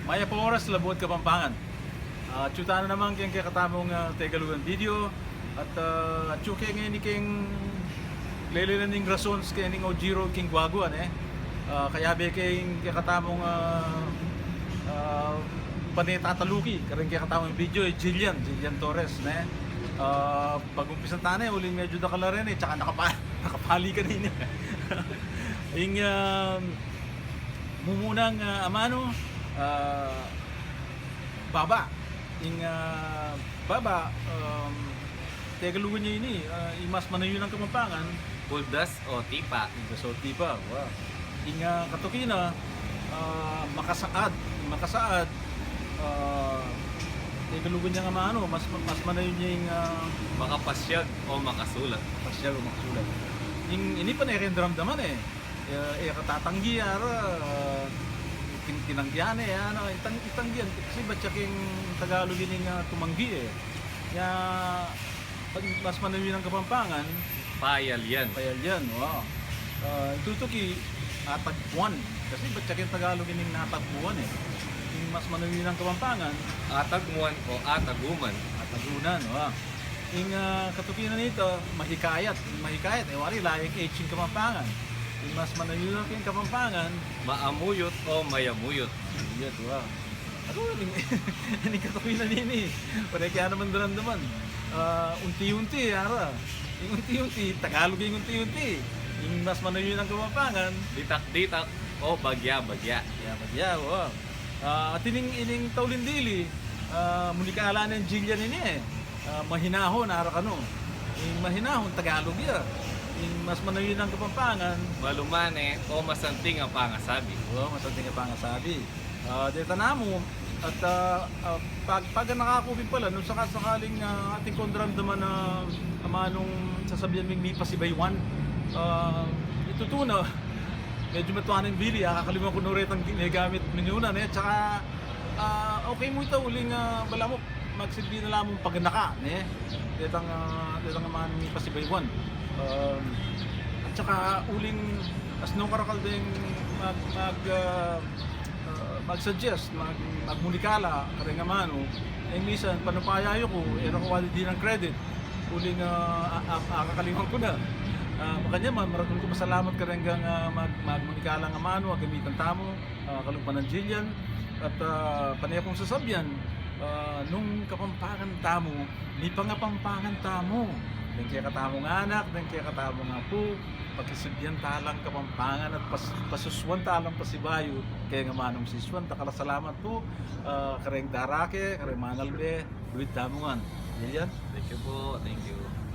Maya po oras labot Kapampangan. Chuta na naman kayong kakatamong tegalugan video at chuke ngayon ni kayong lelilaning rasons kaya ning Ojiro king Guaguan kaya be kayong kakatamong panetataluki karing kakatamong video Jillian Torres pag-umpisan tanay uling medyo dakala rin tsaka nakapali ka rin yung mumunang amano baba yung baba tegalugan niya ini imas manayon ng Kapampangan Puldas o tipa. so tipa wow yung katukina makasaad tegalugan niya nga maano mas manayon niya yung Makapasyag o makasulat. pasyal o makasulat yung ini pa na ikindaramdaman katatanggi tinanggihan itanggihan kasi batyaking Tagalog yun tumanggi kaya pag mas manawi ng Kapampangan Payal yan. payal yan wow tutuki atagbuan kasi batyaking Tagalog yun natagbuan yung mas manawi ng Kapampangan Atagmuan o ataguman. atagunan wow yung katukinan nito mahikayat wari layang H yung Kapampangan yung mas manawi ng Kapampangan Maamuyot o mayamuyot. iya wow ano ini katukinan ini pada kaya naman daman unti-unti yung unti-unti Tagalog yung unti-unti yung mas manawi ng Kapampangan Ditak-ditak o bagya-bagya. yeah wow at ining taulindili munikala ng Jillian ini mahinahon kano yung mahinahon Tagalog yung mas manawi ng Kapampangan Malumane o masanting ang pangasabi. masanting ka pangasabi dito na mo at pag nakakubig pala nung sakaling ating kondramdaman na manong sasabihan ming mi pasibaywan itutuna medyo matuanin bili kakalimutan ko nuretang ginagamit minunan tsaka okay mo ito uling bala mo magsilbi na lamang pag naka ditang man mi pasibaywan at saka uling as no karakal ding mag-suggest, magmunikala karing amano minsan panupayayo ko ko wali din ng credit uling akakalimutan ko na makanya man maraming ko masalamat karing magmunikala ng amano gamitan tamo kalumpan ng Jillian at panay akong sasabyan nung Kapampangan tamo ni pangapampangan tamo dan kaya katamong anak dan kaya katamong apo pagkisibyan talang Kapampangan at pasuswan talang pasibayo kaya nga manong siswan takala salamat po kareng darake kareng manalbe duit tamongan Jillian Thank you po. Thank you.